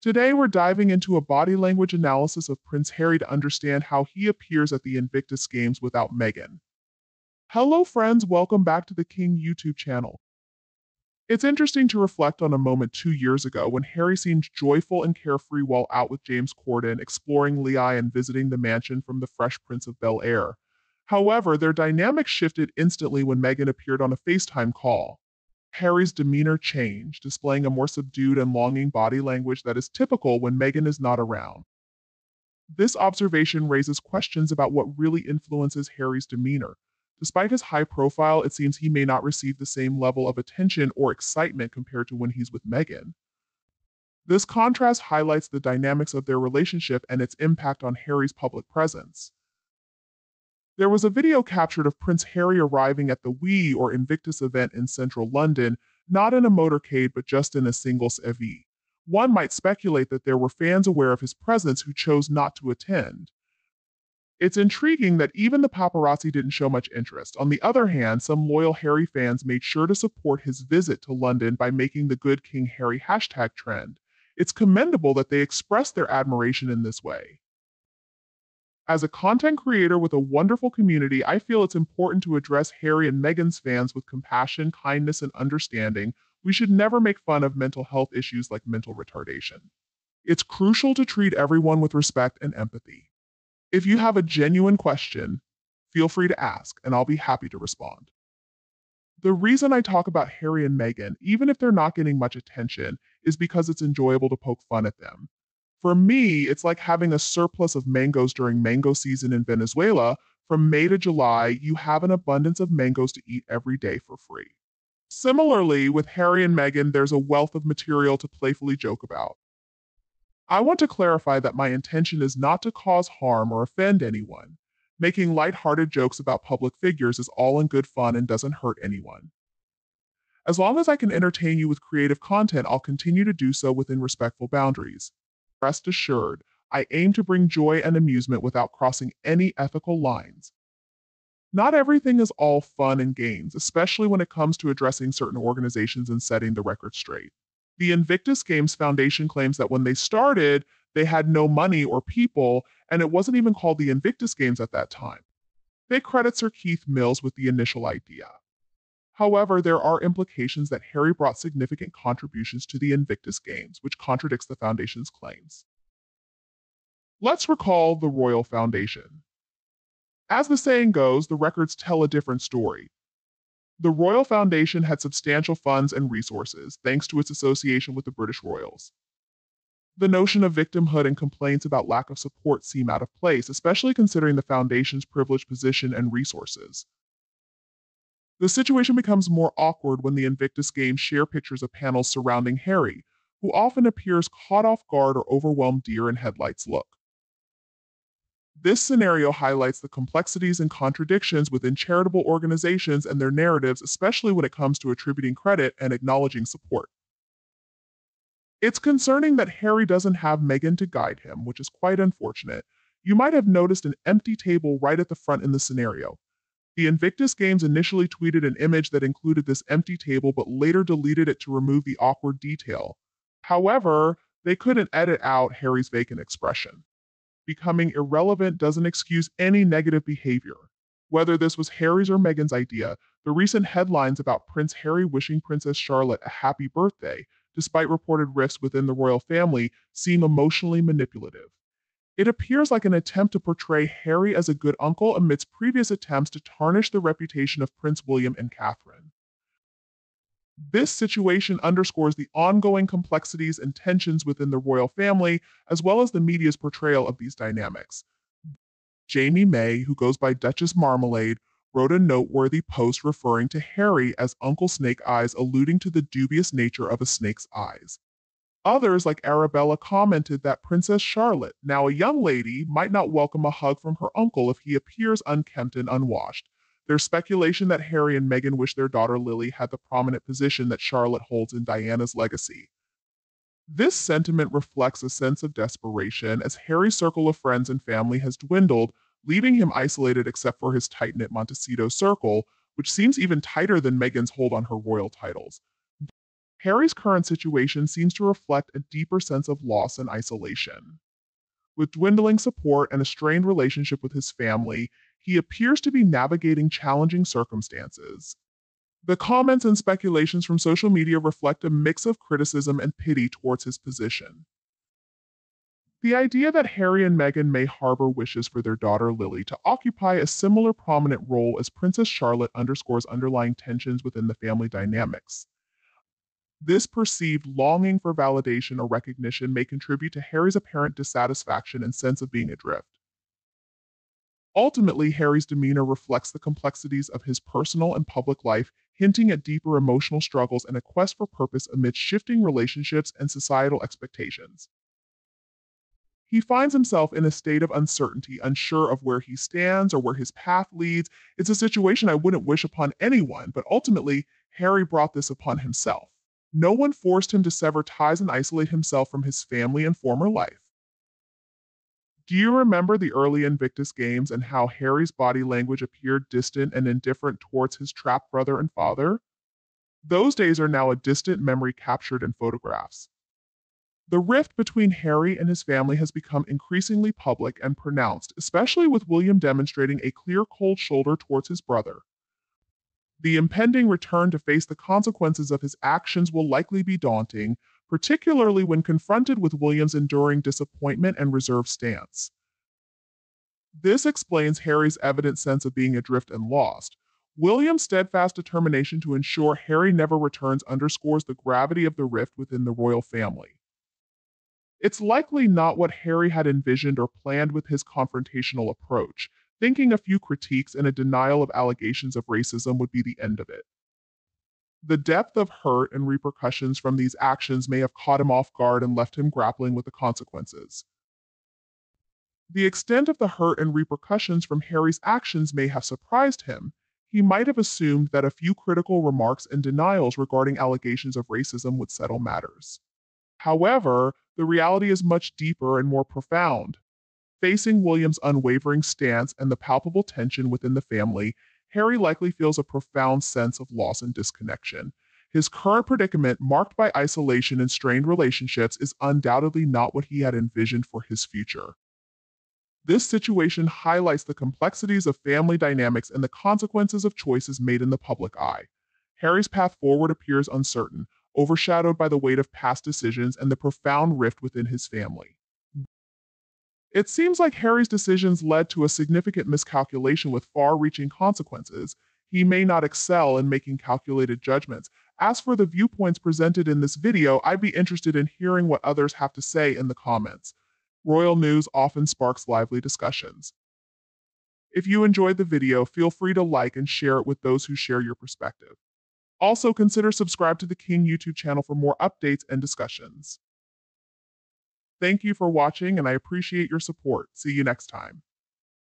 Today, we're diving into a body language analysis of Prince Harry to understand how he appears at the Invictus Games without Meghan. Hello, friends, welcome back to the King YouTube channel. It's interesting to reflect on a moment 2 years ago when Harry seemed joyful and carefree while out with James Corden, exploring Lea and visiting the mansion from the Fresh Prince of Bel-Air. However, their dynamic shifted instantly when Meghan appeared on a FaceTime call. Harry's demeanor changed, displaying a more subdued and longing body language that is typical when Meghan is not around. This observation raises questions about what really influences Harry's demeanor. Despite his high profile, it seems he may not receive the same level of attention or excitement compared to when he's with Meghan. This contrast highlights the dynamics of their relationship and its impact on Harry's public presence. There was a video captured of Prince Harry arriving at the WE or Invictus event in central London, not in a motorcade but just in a single SUV. One might speculate that there were fans aware of his presence who chose not to attend. It's intriguing that even the paparazzi didn't show much interest. On the other hand, some loyal Harry fans made sure to support his visit to London by making the Good King Harry hashtag trend. It's commendable that they expressed their admiration in this way. As a content creator with a wonderful community, I feel it's important to address Harry and Meghan's fans with compassion, kindness, and understanding. We should never make fun of mental health issues like mental retardation. It's crucial to treat everyone with respect and empathy. If you have a genuine question, feel free to ask, and I'll be happy to respond. The reason I talk about Harry and Meghan, even if they're not getting much attention, is because it's enjoyable to poke fun at them. For me, it's like having a surplus of mangoes during mango season in Venezuela. From May to July, you have an abundance of mangoes to eat every day for free. Similarly, with Harry and Meghan, there's a wealth of material to playfully joke about. I want to clarify that my intention is not to cause harm or offend anyone. Making lighthearted jokes about public figures is all in good fun and doesn't hurt anyone. As long as I can entertain you with creative content, I'll continue to do so within respectful boundaries. Rest assured, I aim to bring joy and amusement without crossing any ethical lines. Not everything is all fun and games, especially when it comes to addressing certain organizations and setting the record straight. The Invictus Games Foundation claims that when they started, they had no money or people, and it wasn't even called the Invictus Games at that time. They credit Sir Keith Mills with the initial idea. However, there are implications that Harry brought significant contributions to the Invictus Games, which contradicts the Foundation's claims. Let's recall the Royal Foundation. As the saying goes, the records tell a different story. The Royal Foundation had substantial funds and resources, thanks to its association with the British royals. The notion of victimhood and complaints about lack of support seem out of place, especially considering the Foundation's privileged position and resources. The situation becomes more awkward when the Invictus Games share pictures of panels surrounding Harry, who often appears caught off guard or overwhelmed deer in headlights look. This scenario highlights the complexities and contradictions within charitable organizations and their narratives, especially when it comes to attributing credit and acknowledging support. It's concerning that Harry doesn't have Meghan to guide him, which is quite unfortunate. You might have noticed an empty table right at the front in the scenario. The Invictus Games initially tweeted an image that included this empty table but later deleted it to remove the awkward detail. However, they couldn't edit out Harry's vacant expression. Becoming irrelevant doesn't excuse any negative behavior. Whether this was Harry's or Meghan's idea, the recent headlines about Prince Harry wishing Princess Charlotte a happy birthday, despite reported rifts within the royal family, seem emotionally manipulative. It appears like an attempt to portray Harry as a good uncle amidst previous attempts to tarnish the reputation of Prince William and Catherine. This situation underscores the ongoing complexities and tensions within the royal family, as well as the media's portrayal of these dynamics. Jamie May, who goes by Duchess Marmalade, wrote a noteworthy post referring to Harry as Uncle Snake Eyes, alluding to the dubious nature of a snake's eyes. Others, like Arabella, commented that Princess Charlotte, now a young lady, might not welcome a hug from her uncle if he appears unkempt and unwashed. There's speculation that Harry and Meghan wish their daughter Lily had the prominent position that Charlotte holds in Diana's legacy. This sentiment reflects a sense of desperation, as Harry's circle of friends and family has dwindled, leaving him isolated except for his tight-knit Montecito circle, which seems even tighter than Meghan's hold on her royal titles. Harry's current situation seems to reflect a deeper sense of loss and isolation. With dwindling support and a strained relationship with his family, he appears to be navigating challenging circumstances. The comments and speculations from social media reflect a mix of criticism and pity towards his position. The idea that Harry and Meghan may harbor wishes for their daughter Lily to occupy a similar prominent role as Princess Charlotte underscores underlying tensions within the family dynamics. This perceived longing for validation or recognition may contribute to Harry's apparent dissatisfaction and sense of being adrift. Ultimately, Harry's demeanor reflects the complexities of his personal and public life, hinting at deeper emotional struggles and a quest for purpose amid shifting relationships and societal expectations. He finds himself in a state of uncertainty, unsure of where he stands or where his path leads. It's a situation I wouldn't wish upon anyone, but ultimately, Harry brought this upon himself. No one forced him to sever ties and isolate himself from his family and former life. Do you remember the early Invictus Games and how Harry's body language appeared distant and indifferent towards his trapped brother and father? Those days are now a distant memory captured in photographs. The rift between Harry and his family has become increasingly public and pronounced, especially with William demonstrating a clear cold shoulder towards his brother. The impending return to face the consequences of his actions will likely be daunting, particularly when confronted with William's enduring disappointment and reserved stance. This explains Harry's evident sense of being adrift and lost. William's steadfast determination to ensure Harry never returns underscores the gravity of the rift within the royal family. It's likely not what Harry had envisioned or planned with his confrontational approach, thinking a few critiques and a denial of allegations of racism would be the end of it. The depth of hurt and repercussions from these actions may have caught him off guard and left him grappling with the consequences. The extent of the hurt and repercussions from Harry's actions may have surprised him. He might have assumed that a few critical remarks and denials regarding allegations of racism would settle matters. However, the reality is much deeper and more profound. Facing William's unwavering stance and the palpable tension within the family, Harry likely feels a profound sense of loss and disconnection. His current predicament, marked by isolation and strained relationships, is undoubtedly not what he had envisioned for his future. This situation highlights the complexities of family dynamics and the consequences of choices made in the public eye. Harry's path forward appears uncertain, overshadowed by the weight of past decisions and the profound rift within his family. It seems like Harry's decisions led to a significant miscalculation with far-reaching consequences. He may not excel in making calculated judgments. As for the viewpoints presented in this video, I'd be interested in hearing what others have to say in the comments. Royal news often sparks lively discussions. If you enjoyed the video, feel free to like and share it with those who share your perspective. Also, consider subscribe to the King YouTube channel for more updates and discussions. Thank you for watching, and I appreciate your support. See you next time.